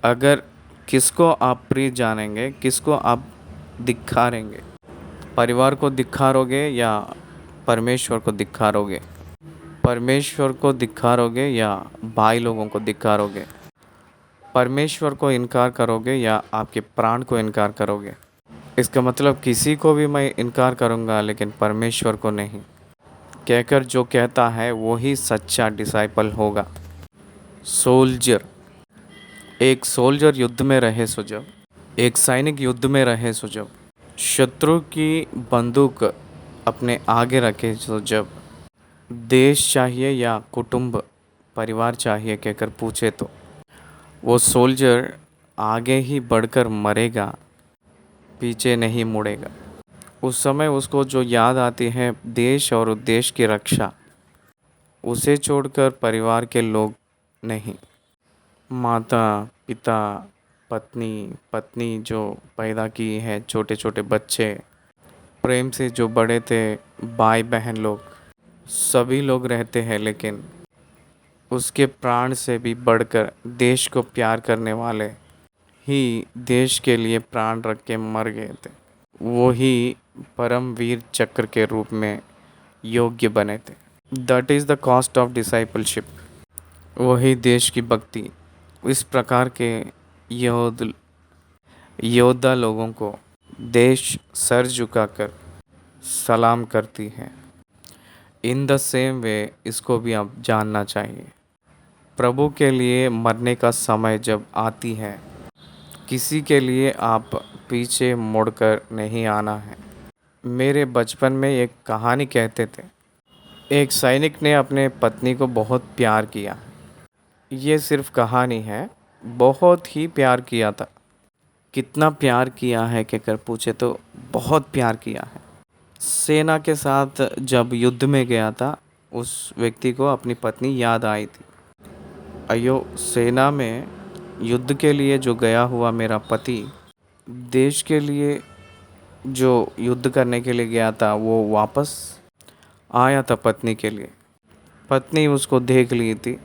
अगर किसको आप प्रिय जानेंगे, किसको आप धिक्कारेंगे? परिवार को धिक्कारोगे या परमेश्वर को धिक्कारोगे? परमेश्वर को धिक्कारोगे या भाई लोगों को धिक्कारोगे? परमेश्वर को इनकार करोगे या आपके प्राण को इनकार करोगे? इसका मतलब किसी को भी मैं इनकार करूँगा लेकिन परमेश्वर को नहीं, कहकर जो कहता है वो ही सच्चा डिसाइपल होगा। सोल्जर, एक सोल्जर युद्ध में रहे सो जब, एक सैनिक युद्ध में रहे सो जब, शत्रु की बंदूक अपने आगे रखे सो जब, देश चाहिए या कुटुंब परिवार चाहिए कहकर पूछे तो वो सोल्जर आगे ही बढ़कर मरेगा, पीछे नहीं मुड़ेगा। उस समय उसको जो याद आती है देश और देश की रक्षा, उसे छोड़कर परिवार के लोग नहीं। माता पिता पत्नी पत्नी जो पैदा की है, छोटे छोटे बच्चे, प्रेम से जो बड़े थे, भाई बहन लोग, सभी लोग रहते हैं लेकिन उसके प्राण से भी बढ़कर देश को प्यार करने वाले ही देश के लिए प्राण रख के मर गए थे। वो ही परम वीर चक्र के रूप में योग्य बने थे। That is the cost of discipleship. वही देश की भक्ति। इस प्रकार के योद्धा लोगों को देश सर झुकाकर सलाम करती है। इन द सेम वे इसको भी आप जानना चाहिए। प्रभु के लिए मरने का समय जब आती है, किसी के लिए आप पीछे मुड़कर नहीं आना है। मेरे बचपन में एक कहानी कहते थे, एक सैनिक ने अपने पत्नी को बहुत प्यार किया। ये सिर्फ कहानी है, बहुत ही प्यार किया था। कितना प्यार किया है कहकर पूछे तो बहुत प्यार किया है। सेना के साथ जब युद्ध में गया था, उस व्यक्ति को अपनी पत्नी याद आई थी। अयो, सेना में युद्ध के लिए जो गया हुआ मेरा पति, देश के लिए जो युद्ध करने के लिए गया था, वो वापस आया था पत्नी के लिए। पत्नी उसको देख ली थी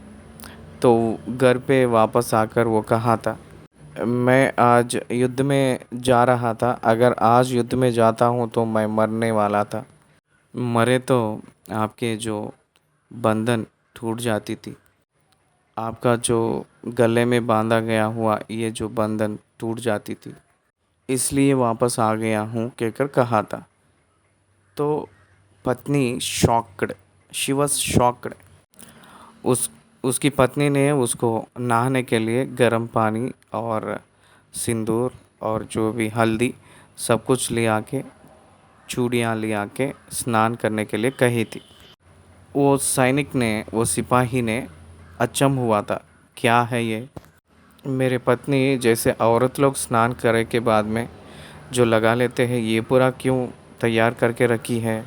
तो घर पे वापस आकर वो कहा था, मैं आज युद्ध में जा रहा था, अगर आज युद्ध में जाता हूँ तो मैं मरने वाला था। मरे तो आपके जो बंधन टूट जाती थी, आपका जो गले में बांधा गया हुआ ये जो बंधन टूट जाती थी, इसलिए वापस आ गया हूँ कहकर कहा था। तो पत्नी शॉक्ड, शी वॉज शॉक्ड। उसकी पत्नी ने उसको नहाने के लिए गर्म पानी और सिंदूर और जो भी हल्दी सब कुछ ले आके, चूड़ियाँ ले आके स्नान करने के लिए कही थी। वो सैनिक ने, वो सिपाही ने अचंभ हुआ था, क्या है ये? मेरे पत्नी जैसे औरत लोग स्नान करे के बाद में जो लगा लेते हैं, ये पूरा क्यों तैयार करके रखी है?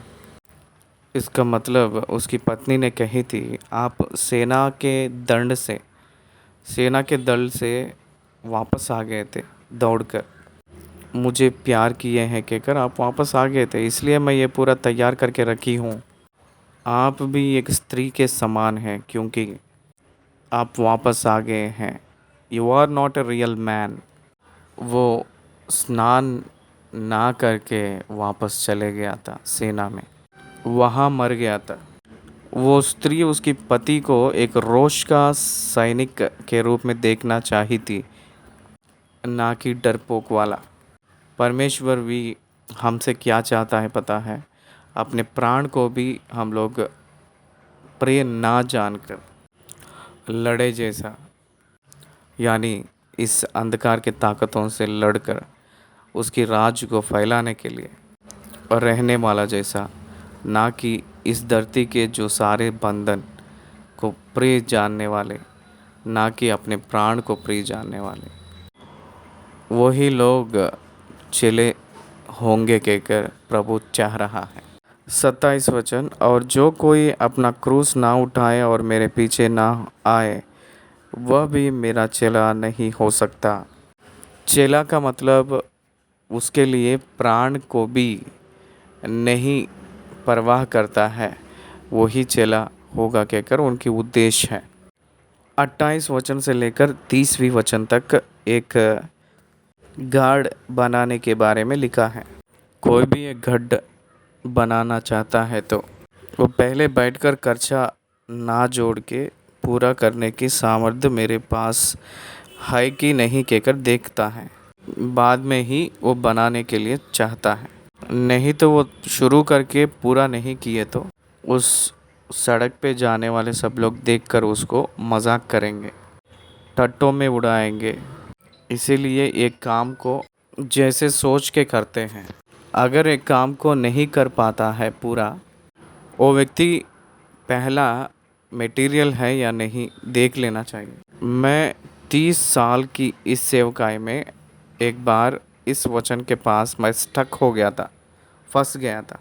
इसका मतलब उसकी पत्नी ने कही थी, आप सेना के दल से वापस आ गए थे दौड़कर, मुझे प्यार किए हैं कहकर आप वापस आ गए थे, इसलिए मैं ये पूरा तैयार करके रखी हूँ। आप भी एक स्त्री के समान हैं क्योंकि आप वापस आ गए हैं। You are not a real man. वो स्नान ना करके वापस चले गया था सेना में, वहाँ मर गया था। वो स्त्री उसकी पति को एक रोष का सैनिक के रूप में देखना चाही थी, ना कि डरपोक वाला। परमेश्वर भी हमसे क्या चाहता है पता है? अपने प्राण को भी हम लोग प्रिय ना जानकर लड़े जैसा, यानी इस अंधकार के ताकतों से लड़कर उसकी राज को फैलाने के लिए रहने वाला जैसा, ना कि इस धरती के जो सारे बंधन को प्रिय जानने वाले, ना कि अपने प्राण को प्रिय जानने वाले, वही लोग चेले होंगे कहकर प्रभु चाह रहा है। 27 वचन, और जो कोई अपना क्रूस ना उठाए और मेरे पीछे ना आए, वह भी मेरा चेला नहीं हो सकता। चेला का मतलब उसके लिए प्राण को भी नहीं परवाह करता है, वही चेला होगा कहकर उनकी उद्देश्य है। 28 वचन से लेकर 30वीं वचन तक एक गार्ड बनाने के बारे में लिखा है। कोई भी एक गढ़ बनाना चाहता है तो वो पहले बैठकर कर्चा ना जोड़ के पूरा करने की सामर्थ्य मेरे पास है कि नहीं कहकर देखता है, बाद में ही वो बनाने के लिए चाहता है। नहीं तो वो शुरू करके पूरा नहीं किए तो उस सड़क पे जाने वाले सब लोग देखकर उसको मजाक करेंगे, टट्टों में उड़ाएंगे। इसीलिए एक काम को जैसे सोच के करते हैं, अगर एक काम को नहीं कर पाता है पूरा, वो व्यक्ति पहला मटेरियल है या नहीं देख लेना चाहिए। मैं 30 साल की इस सेवकाई में एक बार इस वचन के पास मैं स्टक हो गया था, फंस गया था।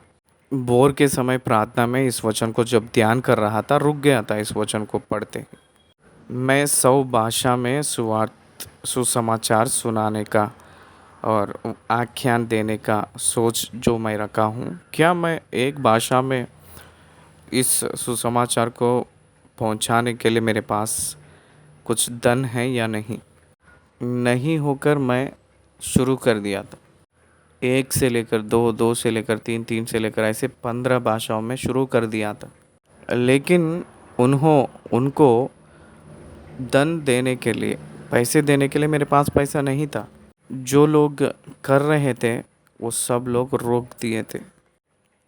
बोर के समय प्रार्थना में इस वचन को जब ध्यान कर रहा था, रुक गया था इस वचन को पढ़ते। मैं 100 भाषा में सुसमाचार सुनाने का और आख्यान देने का सोच जो मैं रखा हूँ, क्या मैं एक भाषा में इस सुसमाचार को पहुँचाने के लिए मेरे पास कुछ धन है या नहीं? नहीं होकर मैं शुरू कर दिया था। 1 से लेकर 2, 2 से लेकर 3, 3 से लेकर ऐसे 15 भाषाओं में शुरू कर दिया था। लेकिन उनको धन देने के लिए, पैसे देने के लिए मेरे पास पैसा नहीं था। जो लोग कर रहे थे वो सब लोग रोक दिए थे।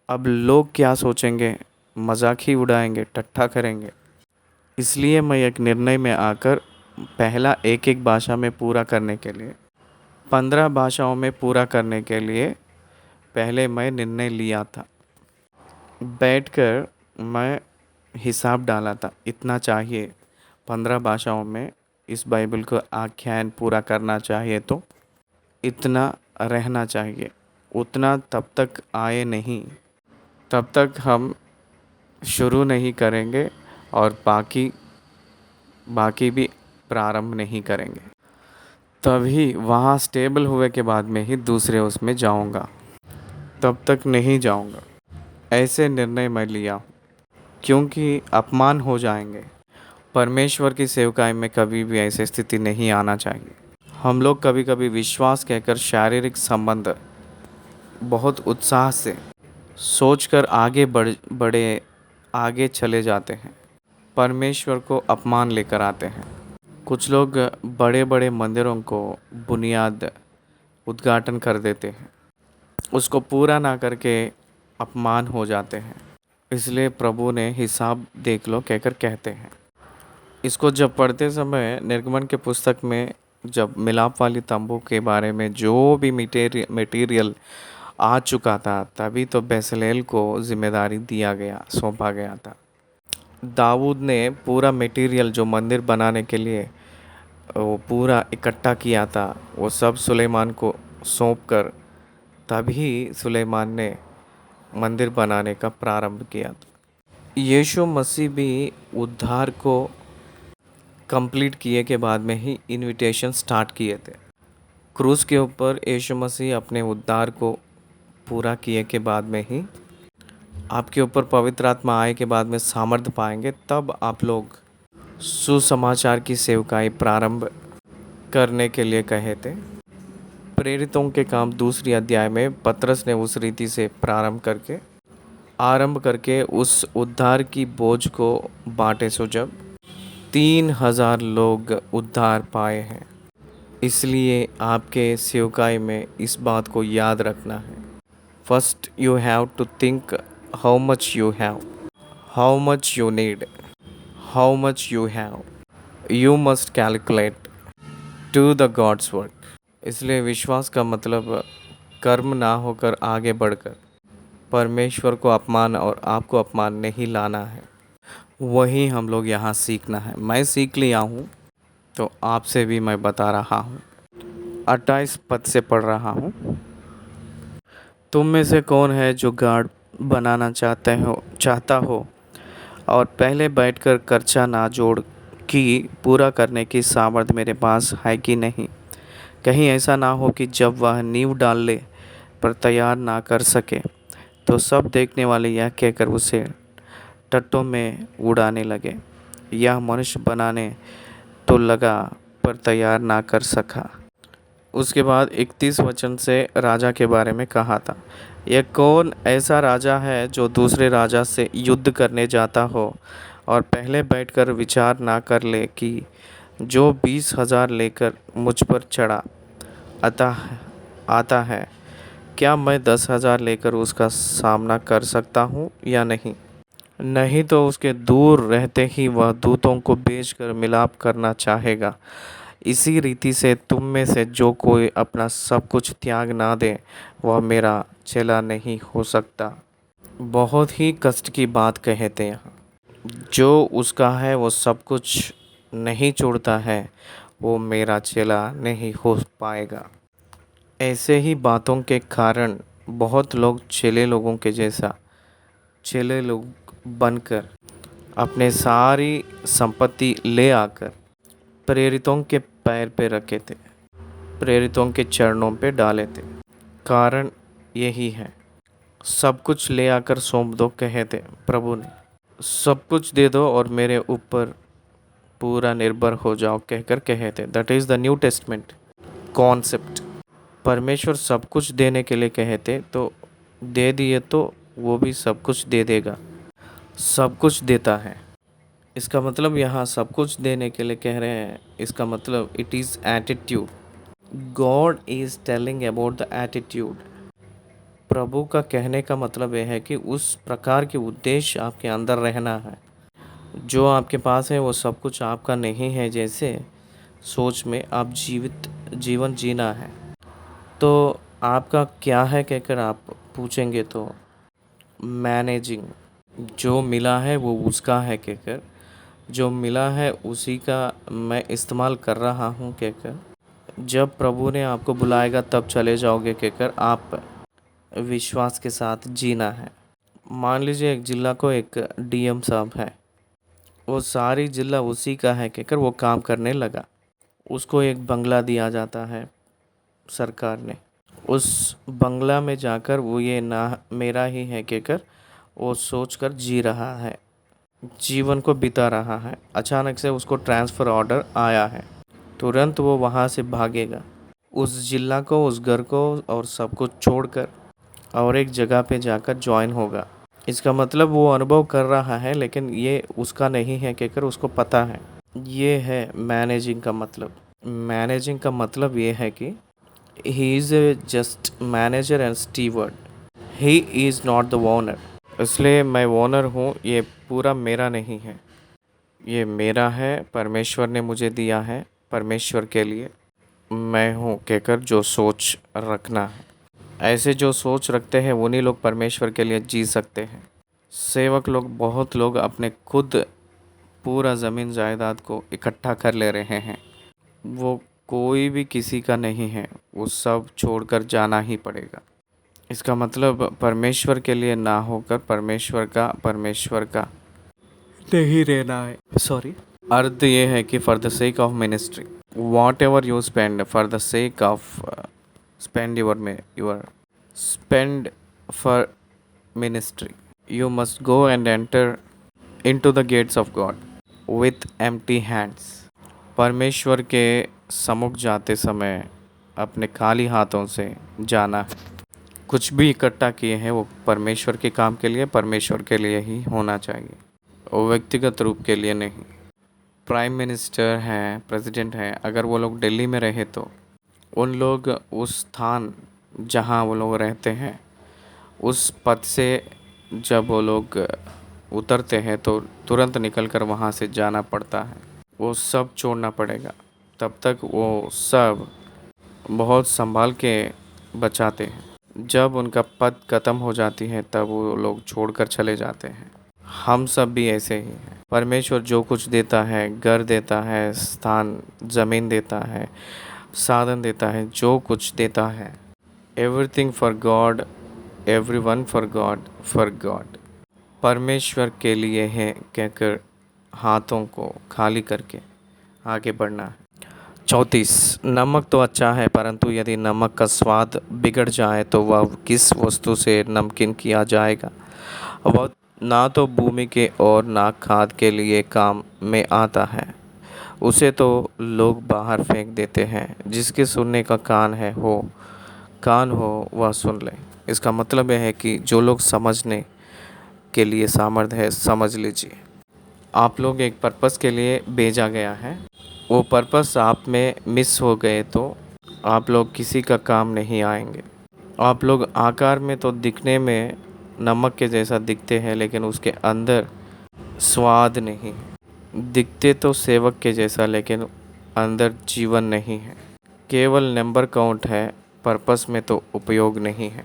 अब लोग क्या सोचेंगे, मजाक ही उड़ाएंगे, टट्ठा करेंगे। इसलिए मैं एक निर्णय में आकर पहला एक एक भाषा में पूरा करने के लिए, 15 भाषाओं में पूरा करने के लिए पहले मैं निर्णय लिया था। बैठकर मैं हिसाब डाला था, इतना चाहिए 15 भाषाओं में इस बाइबल को आख्यान पूरा करना चाहिए तो इतना रहना चाहिए। उतना तब तक आए नहीं, तब तक हम शुरू नहीं करेंगे और बाकी भी प्रारंभ नहीं करेंगे। तभी वहाँ स्टेबल हुए के बाद में ही दूसरे उसमें जाऊँगा, तब तक नहीं जाऊँगा। ऐसे निर्णय मैं लिया हूँ, क्योंकि अपमान हो जाएंगे। परमेश्वर की सेवकाई में कभी भी ऐसी स्थिति नहीं आना चाहिए। हम लोग कभी कभी विश्वास कहकर शारीरिक संबंध बहुत उत्साह से सोचकर आगे चले जाते हैं, परमेश्वर को अपमान लेकर आते हैं। कुछ लोग बड़े बड़े मंदिरों को बुनियाद उद्घाटन कर देते हैं, उसको पूरा ना करके अपमान हो जाते हैं। इसलिए प्रभु ने हिसाब देख लो कहकर कहते हैं। इसको जब पढ़ते समय निर्गमन के पुस्तक में जब मिलाप वाली तंबू के बारे में जो भी मटेरियल आ चुका था, तभी तो बेसलेल को जिम्मेदारी सौंपा गया था। दाऊद ने पूरा मटेरियल जो मंदिर बनाने के लिए वो पूरा इकट्ठा किया था, वो सब सुलेमान को सौंप कर तभी सुलेमान ने मंदिर बनाने का प्रारंभ किया था। यीशु मसीह भी उद्धार को कंप्लीट किए के बाद में ही इनविटेशन स्टार्ट किए थे। क्रूस के ऊपर यीशु मसीह अपने उद्धार को पूरा किए के बाद में ही आपके ऊपर पवित्र आत्मा आए के बाद में सामर्थ्य पाएंगे, तब आप लोग सुसमाचार की सेवकाई प्रारंभ करने के लिए कहे थे। प्रेरितों के काम 2 अध्याय में पतरस ने उस रीति से आरंभ करके उस उद्धार की बोझ को बांटे। सो जब 3000 लोग उद्धार पाए हैं। इसलिए आपके सेवकाई में इस बात को याद रखना है। First you have to think how much you have, how much you need, how much you have. You must calculate to the God's work. इसलिए विश्वास का मतलब कर्म ना होकर आगे बढ़कर परमेश्वर को अपमान और आपको अपमान नहीं लाना है, वही हम लोग यहाँ सीखना है। मैं सीख लिया हूँ तो आपसे भी मैं बता रहा हूँ। 28 पद से पढ़ रहा हूँ। तुम में से कौन है जो गार्ड बनाना चाहता हो और पहले बैठकर खर्चा ना जोड़ कि पूरा करने की सामर्थ्य मेरे पास है कि नहीं। कहीं ऐसा ना हो कि जब वह नींव डालने पर तैयार ना कर सके तो सब देखने वाले यह कहकर उसे टट्टों में उड़ाने लगे, यह मनुष्य बनाने तो लगा पर तैयार ना कर सका। उसके बाद 31 वचन से राजा के बारे में कहा था, यह कौन ऐसा राजा है जो दूसरे राजा से युद्ध करने जाता हो और पहले बैठकर विचार ना कर ले कि जो 20,000 लेकर मुझ पर चढ़ा आता है, क्या मैं 10,000 लेकर उसका सामना कर सकता हूँ या नहीं। नहीं तो उसके दूर रहते ही वह दूतों को बेचकर मिलाप करना चाहेगा। इसी रीति से तुम में से जो कोई अपना सब कुछ त्याग ना दे वह मेरा चेला नहीं हो सकता। बहुत ही कष्ट की बात कहते हैं यहाँ। जो उसका है वो सब कुछ नहीं छोड़ता है वो मेरा चेला नहीं हो पाएगा। ऐसे ही बातों के कारण बहुत लोग चेले लोगों के जैसा चेले लोग बनकर अपने सारी संपत्ति ले आकर प्रेरितों के पैर पे रखे थे, प्रेरितों के चरणों पे डाले थे। कारण यही है, सब कुछ ले आकर सौंप दो कहे थे प्रभु ने, सब कुछ दे दो और मेरे ऊपर पूरा निर्भर हो जाओ कहकर कहे थे। That is the new testament concept. परमेश्वर सब कुछ देने के लिए कहे थे तो दे दिए तो वो भी सब कुछ दे देगा, सब कुछ देता है। इसका मतलब यहाँ सब कुछ देने के लिए कह रहे हैं, इसका मतलब it is attitude. God is telling about the attitude. प्रभु का कहने का मतलब यह है कि उस प्रकार के उद्देश्य आपके अंदर रहना है। जो आपके पास है वो सब कुछ आपका नहीं है, जैसे सोच में आप जीवन जीना है तो आपका क्या है कहकर आप पूछेंगे तो मैनेजिंग, जो मिला है वो उसका है कहकर, जो मिला है उसी का मैं इस्तेमाल कर रहा हूँ कहकर, जब प्रभु ने आपको बुलाएगा तब चले जाओगे कहकर आप विश्वास के साथ जीना है। मान लीजिए एक जिला को एक डीएम साहब है, वो सारी जिला उसी का है कहकर वो काम करने लगा। उसको एक बंगला दिया जाता है सरकार ने, उस बंगला में जाकर वो ये ना मेरा ही है कहकर वो सोचकर जी रहा है, जीवन को बिता रहा है। अचानक से उसको ट्रांसफ़र ऑर्डर आया है, तुरंत वो वहाँ से भागेगा, उस जिला को, उस घर को और सब कुछ छोड़कर और एक जगह पे जाकर ज्वाइन होगा। इसका मतलब वो अनुभव कर रहा है लेकिन ये उसका नहीं है कहकर उसको पता है। ये है मैनेजिंग का मतलब। मैनेजिंग का मतलब ये है कि he is a just manager and steward, he is not the owner. इसलिए मैं ओनर हूँ, ये पूरा मेरा नहीं है, ये मेरा है, परमेश्वर ने मुझे दिया है परमेश्वर के लिए मैं हूँ कहकर जो सोच रखना है। ऐसे जो सोच रखते हैं उन्हीं लोग परमेश्वर के लिए जी सकते हैं। सेवक लोग, बहुत लोग अपने खुद पूरा ज़मीन जायदाद को इकट्ठा कर ले रहे हैं, वो कोई भी किसी का नहीं है, वो सब छोड़कर जाना ही पड़ेगा। इसका मतलब परमेश्वर के लिए ना होकर परमेश्वर का नहीं रहना है। सॉरी, अर्थ ये है कि for the sake of ministry, what ever you spend for the sake of spend for ministry, you must go and enter into the gates of God with empty hands। परमेश्वर के सम्मुख जाते समय अपने खाली हाथों से जाना है। कुछ भी इकट्ठा किए हैं वो परमेश्वर के काम के लिए, परमेश्वर के लिए ही होना चाहिए, वो व्यक्तिगत रूप के लिए नहीं। प्राइम मिनिस्टर हैं, प्रेसिडेंट हैं, अगर वो लोग दिल्ली में रहे तो उन लोग उस स्थान जहाँ वो लोग रहते हैं उस पद से जब वो लोग उतरते हैं तो तुरंत निकलकर वहाँ से जाना पड़ता है, वो सब छोड़ना पड़ेगा। तब तक वो सब बहुत संभाल के बचाते हैं। जब उनका पद खत्म हो जाती है तब वो लोग छोड़कर चले जाते हैं। हम सब भी ऐसे ही हैं। परमेश्वर जो कुछ देता है, घर देता है, स्थान ज़मीन देता है, साधन देता है, जो कुछ देता है, everything for God, everyone for God, परमेश्वर के लिए है कहकर हाथों को खाली करके आगे बढ़ना है। 34, नमक तो अच्छा है, परंतु यदि नमक का स्वाद बिगड़ जाए तो वह किस वस्तु से नमकीन किया जाएगा। वह ना तो भूमि के और ना खाद के लिए काम में आता है। उसे तो लोग बाहर फेंक देते हैं। जिसके सुनने का कान हो वह सुन ले। इसका मतलब यह है कि जो लोग समझने के लिए सामर्थ्य है, समझ लीजिए। आप लोग एक पर्पस के लिए भेजा गया है। वो पर्पस आप में मिस हो गए तो आप लोग किसी का काम नहीं आएंगे। आप लोग आकार में तो दिखने में नमक के जैसा दिखते हैं, लेकिन उसके अंदर स्वाद नहीं है। दिखते तो सेवक के जैसा, लेकिन अंदर जीवन नहीं है। केवल नंबर काउंट है, पर्पस में तो उपयोग नहीं है।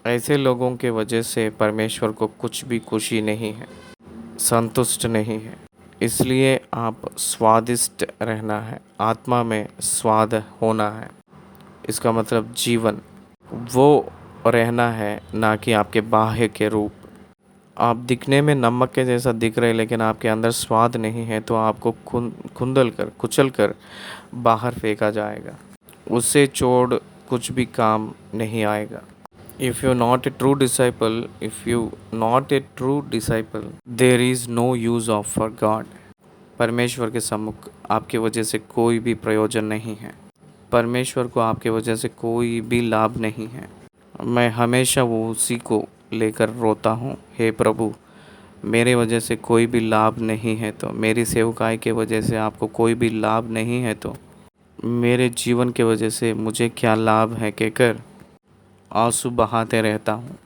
ऐसे लोगों के वजह से परमेश्वर को कुछ भी खुशी नहीं है, संतुष्ट नहीं है। इसलिए आप स्वादिष्ट रहना है, आत्मा में स्वाद होना है। इसका मतलब जीवन वो रहना है, ना कि आपके बाह्य के रूप। आप दिखने में नमक के जैसा दिख रहे, लेकिन आपके अंदर स्वाद नहीं है, तो आपको खुंदल कर कुचल कर बाहर फेंका जाएगा। उससे छोड़ कुछ भी काम नहीं आएगा। If you're not a true disciple, there is no use of for God. परमेश्वर के सम्मुख आपके वजह से कोई भी प्रयोजन नहीं है। परमेश्वर को आपके वजह से कोई भी लाभ नहीं है। मैं हमेशा वो उसी को लेकर रोता हूँ, हे प्रभु, मेरे वजह से कोई भी लाभ नहीं है तो, मेरी सेवकाई के वजह से आपको कोई भी लाभ नहीं है तो, मेरे जीवन के वजह से मुझे क्या लाभ है कहकर आंसू बहाते रहता हूँ।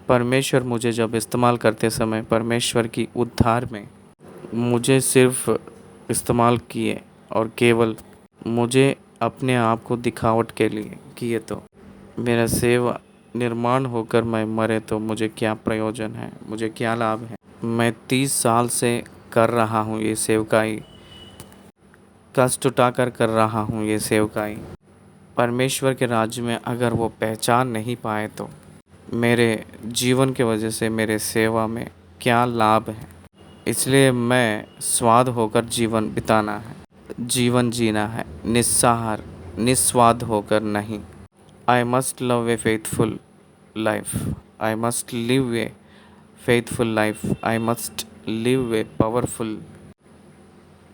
परमेश्वर मुझे जब इस्तेमाल करते समय परमेश्वर की उद्धार में मुझे सिर्फ इस्तेमाल किए और केवल मुझे अपने आप को दिखावट के लिए किए, तो मेरा सेवा निर्माण होकर मैं मरे तो मुझे क्या प्रयोजन है, मुझे क्या लाभ है। मैं 30 साल से कर रहा हूँ ये सेवकाई, कष्ट उठाकर कर रहा हूँ ये सेवकाई। परमेश्वर के राज्य में अगर वो पहचान नहीं पाए तो मेरे जीवन के वजह से मेरे सेवा में क्या लाभ है। इसलिए मैं स्वाद होकर जीवन बिताना है, जीवन जीना है, निस्सहार निस्वाद होकर नहीं। I must love A faithful life, I must live A faithful life, I must live a powerful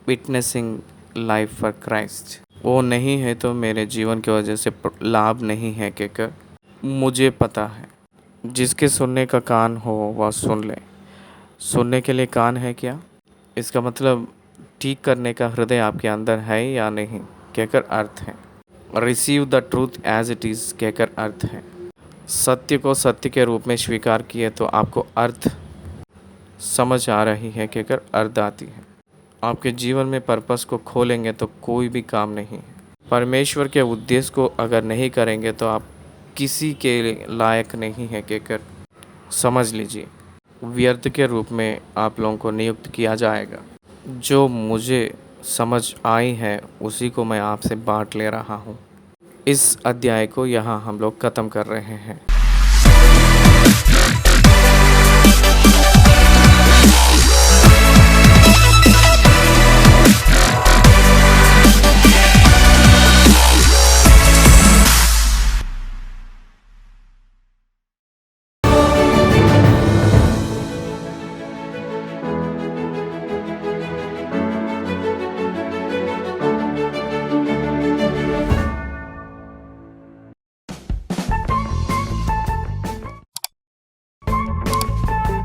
witnessing life for Christ. वो नहीं है तो मेरे जीवन की वजह से लाभ नहीं है कहकर मुझे पता है। जिसके सुनने का कान हो वह सुन ले। सुनने के लिए कान है क्या, इसका मतलब ठीक करने का हृदय आपके अंदर है या नहीं कहकर अर्थ है। Receive the truth as it is कहकर अर्थ है। सत्य को सत्य के रूप में स्वीकार किए तो आपको अर्थ समझ आ रही है कहकर अर्थ आती है। आपके जीवन में पर्पस को खोलेंगे तो कोई भी काम नहीं है। परमेश्वर के उद्देश्य को अगर नहीं करेंगे तो आप किसी के लायक नहीं है कहकर समझ लीजिए। व्यर्थ के रूप में आप लोगों को नियुक्त किया जाएगा। जो मुझे समझ आई है उसी को मैं आपसे बांट ले रहा हूँ। इस अध्याय को यहाँ हम लोग ख़त्म कर रहे हैं।